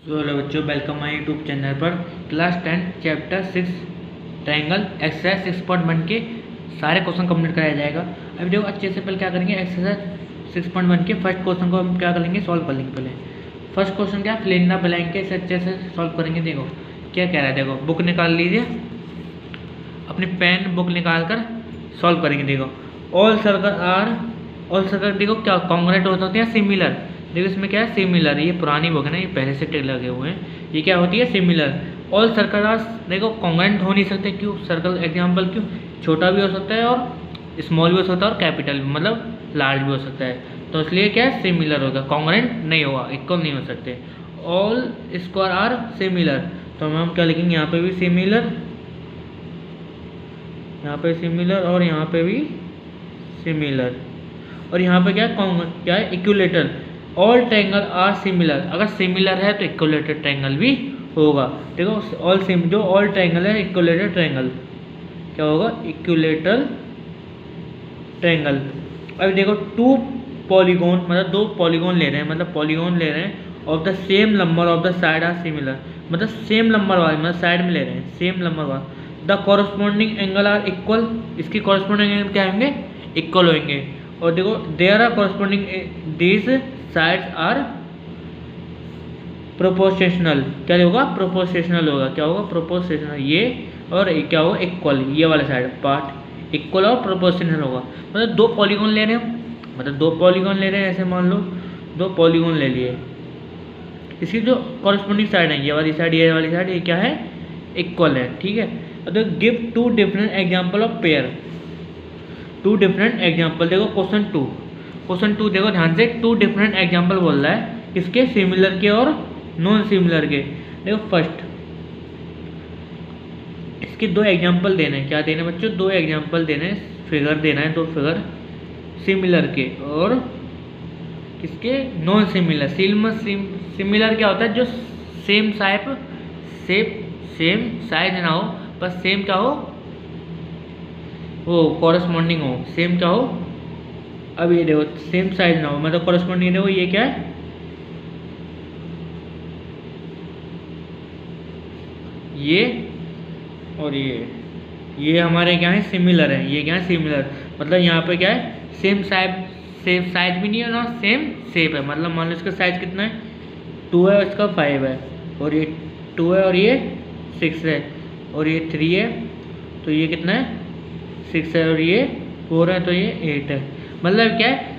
So hello बच्चों, welcome my YouTube channel पर। Class 10 chapter 6 triangle exercise 6.1 के सारे क्वेश्चन कंप्लीट कराया जाएगा। अभी देखो अच्छे से पहले क्या करेंगे, एक्सरसाइज 6.1 के फर्स्ट क्वेश्चन को हम क्या करेंगे, सॉल्व कर लेंगे। पहले फर्स्ट क्वेश्चन क्या, फिल इन द ब्लैंक के, इसे अच्छे से सॉल्व करेंगे। देखो क्या कह रहा है, देखो बुक निकाल लीजिए, अपनी पेन बुक निकाल कर सॉल्व करेंगे। देखो ऑल सर्कल देखो क्या कॉन्ग्रेट होते हैं, सिमिलर। देखो इसमें क्या है, सिमिलर। ये पुरानी बुक है ना, ये पहले से टिक लगे हुए हैं। ये क्या होती है, सिमिलर। ऑल सर्कल आर देखो कॉन्ग्रेंट हो नहीं सकते, क्यों? सर्कल एग्जांपल क्यों, छोटा भी हो सकता है और स्मॉल भी हो सकता है और कैपिटल भी, मतलब लार्ज भी हो सकता है। तो इसलिए क्या है, सिमिलर होगा, कॉन्ग्रेंट नहीं होगा, इक्वल नहीं हो सकते। ऑल स्क्वायर आर सिमिलर, तो हम क्या लिखेंगे, यहाँ पे भी सिमिलर, यहाँ पे सिमिलर और यहाँ पे भी सिमिलर। और यहाँ पे क्या है, equilateral. All triangle are similar, अगर सिमिलर है तो इक्विलेटरल ट्रायंगल भी होगा। देखो जो ऑल ट्रायंगल है, इक्विलेटरल ट्रायंगल क्या होगा, इक्विलेटरल ट्रायंगल। अब देखो टू पॉलीगॉन, मतलब दो पॉलीगॉन ले रहे हैं, of the same number of the side are similar, मतलब सेम नंबर वाले, मतलब साइड में ले रहे हैं सेम नंबर वाले। The corresponding angle are equal, इसकी कॉरस्पॉन्डिंग एंगल क्या होंगे, इक्वल होंगे। और देखो there are corresponding these sides are proportional, क्या होगा, प्रोपोर्शनल होगा, क्या होगा, प्रोपोर्शनल। ये और क्या होगा, इक्वल, ये वाला साइड पार्ट इक्वल और प्रोपोर्शनल होगा। मतलब दो पॉलीगॉन ले रहे हैं, ऐसे मान लो दो पॉलीगॉन ले लिए, इसकी जो कॉरस्पॉन्डिंग साइड है, ये वाली साइड, ये क्या है, इक्वल है, ठीक है। तो give two different example of pair, two different example. देखो क्वेश्चन टू देखो ध्यान से, टू डिफरेंट एग्जाम्पल बोल रहा है, इसके सिमिलर के और नॉन सिमिलर के। देखो फर्स्ट इसके दो एग्जाम्पल देने हैं, क्या देने हैं बच्चों, दो एग्जाम्पल देने हैं, फिगर देना है, दो फिगर सिमिलर के और किसके, नॉन सिमिलर। सिमिलर क्या होता है, जो सेम साइज ना हो, बस सेम क्या हो, वो कॉरस्पॉन्डिंग हो, सेम क्या हो। अब ये देखो सेम साइज ना हो, मतलब कॉरस्पॉन्डिंग देखो, ये क्या है, ये और ये हमारे क्या है, सिमिलर है। ये क्या है, सिमिलर, मतलब यहाँ पे क्या है, सेम साइज भी नहीं है ना, सेम शेप है। मतलब मान लो इसका साइज कितना है, 2 है और इसका 5 है, और ये 2 है और ये 6 है, और ये 3 है, तो ये कितना है, 6 है, और ये 4 है, तो ये 8 है। मतलब क्या है,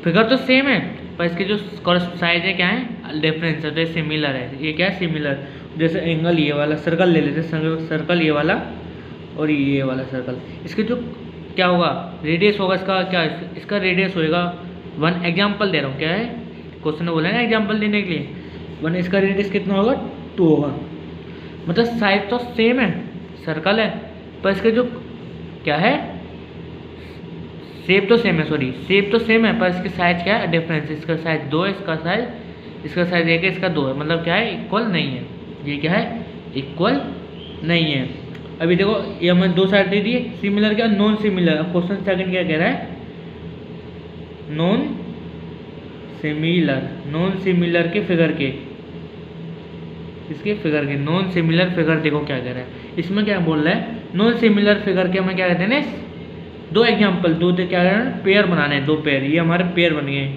फिगर तो सेम है, पर इसके जो साइज है क्या है, डिफरेंस है, तो ये सिमिलर है। ये क्या है, सिमिलर। जैसे एंगल ये वाला सर्कल ले लेते हैं, सर्कल ये वाला और ये वाला सर्कल, इसके जो क्या होगा, रेडियस होगा इसका, क्या इसका रेडियस होएगा 1। एग्जाम्पल दे रहा हूँ, क्या है, क्वेश्चन में बोला है ना एग्जाम्पल देने के लिए, 1। इसका रेडियस कितना होगा, 2 होगा। मतलब साइज तो सेम है, सर्कल है, पर इसके जो क्या है, शेप तो सेम है, पर इसकी साइज क्या है, डिफरेंस। इसका साइज 2 है, इसका साइज 1 है, इसका 2 है, मतलब क्या है, इक्वल नहीं है। ये क्या है, इक्वल नहीं है। अभी देखो ये हमें दो साइड दे दिए, सिमिलर क्या, नॉन सिमिलर। अब क्वेश्चन सेकंड क्या कह रहा है, नॉन सिमिलर के फिगर के, इसके फिगर के, नॉन सिमिलर फिगर। देखो क्या कह रहा है, इसमें क्या बोल रहा है, नॉन सिमिलर फिगर के हमें क्या कहते हैं, दो एग्जाम्पल, क्या कह रहे हैं, पेयर बनाने हैं, दो पेयर। ये हमारे पेयर बन गए,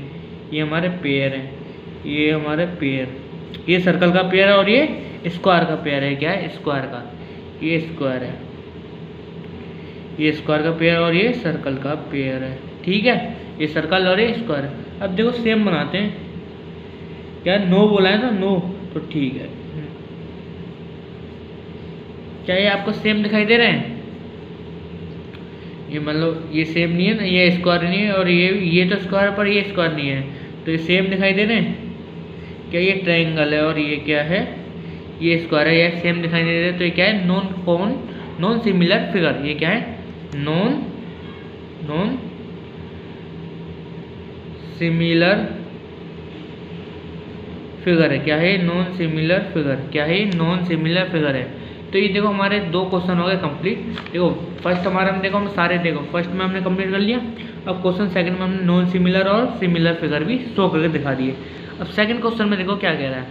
ये हमारे पेयर हैं, ये हमारे पेयर, ये सर्कल का पेयर है और ये स्क्वायर का पेयर है। क्या है, स्क्वायर का, ये स्क्वायर है, ये स्क्वायर का पेयर और ये सर्कल का पेयर है, ठीक है। ये सर्कल और ये स्क्वायर है। अब देखो सेम बनाते हैं, क्या नो बोला है ना, नो, तो ठीक है। क्या ये आपको सेम दिखाई दे रहे हैं, ये मतलब ये सेम नहीं है ना, ये स्क्वायर नहीं है, और ये तो स्क्वायर पर ये स्क्वायर नहीं है, तो ये सेम दिखाई दे रहे हैं। क्या ये ट्रायंगल है और ये क्या है, ये स्क्वायर है, ये सेम दिखाई दे रहे हैं, तो ये क्या है, नॉन सिमिलर फिगर। ये क्या है, नॉन सिमिलर फिगर है। क्या है, नॉन सिमिलर फिगर, क्या है, नॉन सिमिलर फिगर है। तो ये देखो हमारे दो क्वेश्चन हो गए कंप्लीट। देखो फर्स्ट हमारा हम देखो, हम सारे देखो फर्स्ट में हमने कंप्लीट कर लिया। अब क्वेश्चन सेकंड में हमने नॉन सिमिलर और सिमिलर फिगर भी शो करके दिखा दिए। अब सेकंड क्वेश्चन में देखो क्या कह रहा है,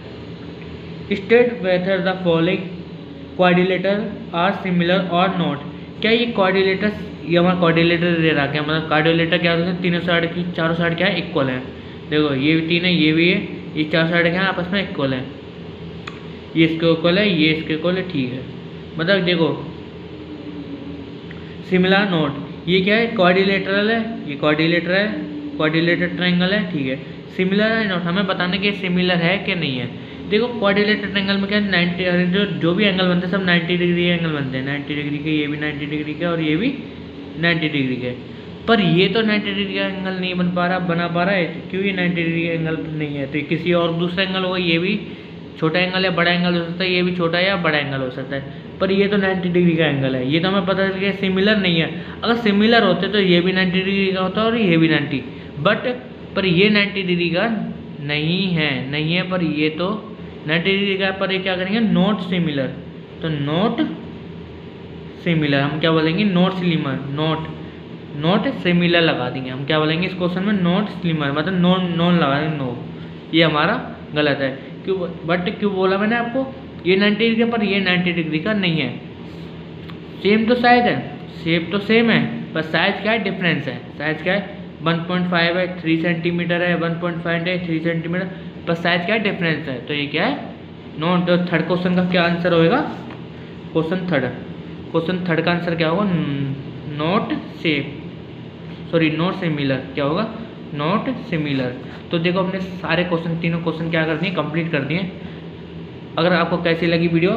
state whether the following quadrilateral are similar और नॉट। क्या ये क्वाड्रिलेटर, ये हमारा क्वाड्रिलेटर दे रखा है, मतलब क्वाड्रिलेटर क्या होता है, तीनों साइड की चारों साइड क्या है, इक्वल है। देखो ये भी 3 है, ये भी है, ये चार साइड क्या है आपस में इक्वल है, ये इसके इक्वल है, ये इसके इक्वल है, ठीक है। मतलब देखो सिमिलर नॉट, ये क्या है, क्वाड्रिलेटरल है, ये क्वाड्रिलेटर है, क्वाड्रिलेटर ट्रायंगल है, ठीक है। सिमिलर है नॉट, हमें बताने के सिमिलर है कि नहीं है। देखो क्वाड्रिलेटर ट्रायंगल में क्या है, 90 जो भी एंगल बनते हैं सब 90 डिग्री के एंगल बनते हैं, 90 डिग्री के, ये भी 90 डिग्री के और ये भी 90 डिग्री के। पर ये तो 90 डिग्री का एंगल नहीं बना पा रहा है, तो क्यों ये 90 डिग्री का एंगल नहीं है, तो किसी और दूसरा एंगल होगा, ये भी छोटा एंगल या बड़ा एंगल हो सकता है, ये भी छोटा या बड़ा एंगल हो सकता है, पर ये तो 90 डिग्री का एंगल है, ये तो हमें पता चल गया सिमिलर नहीं है। अगर सिमिलर होते तो ये भी 90 डिग्री का होता और ये भी 90, बट पर ये 90 डिग्री का नहीं है, पर ये तो 90 डिग्री का, पर ये क्या करेंगे, नॉट सिमिलर। तो नॉट सिमिलर हम क्या बोलेंगे, नॉट सिमिलर लगा देंगे, हम क्या बोलेंगे इस क्वेश्चन में, नॉट सिमिलर, मतलब नॉन लगा देंगे, नो, ये हमारा गलत है। क्यों, बट क्यों बोला मैंने आपको, ये 90 डिग्री पर ये 90 डिग्री का नहीं है। सेम तो शायद है, शेप तो सेम है, पर साइज क्या है, डिफरेंस है। साइज क्या है, 1.5 है, 3 सेंटीमीटर है, 1.5 है, 3 सेंटीमीटर, पर साइज क्या है, डिफरेंस है। तो ये क्या है, नॉट। तो थर्ड क्वेश्चन का क्या आंसर होएगा, क्वेश्चन थर्ड का आंसर क्या होगा, नॉट सिमिलर, क्या होगा, नॉट सिमिलर। तो देखो अपने सारे क्वेश्चन, तीनों क्वेश्चन क्या कर दिए, कंप्लीट कर दिए। अगर आपको कैसी लगी वीडियो,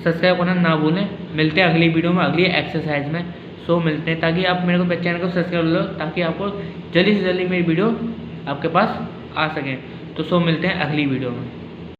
सब्सक्राइब करना ना भूलें। मिलते हैं अगली वीडियो में, अगली एक्सरसाइज में। सो मिलते हैं, ताकि आप मेरे को चैनल को सब्सक्राइब लो, ताकि आपको जल्दी से जल्दी मेरी वीडियो आपके पास आ सकें। तो सो मिलते हैं अगली वीडियो में।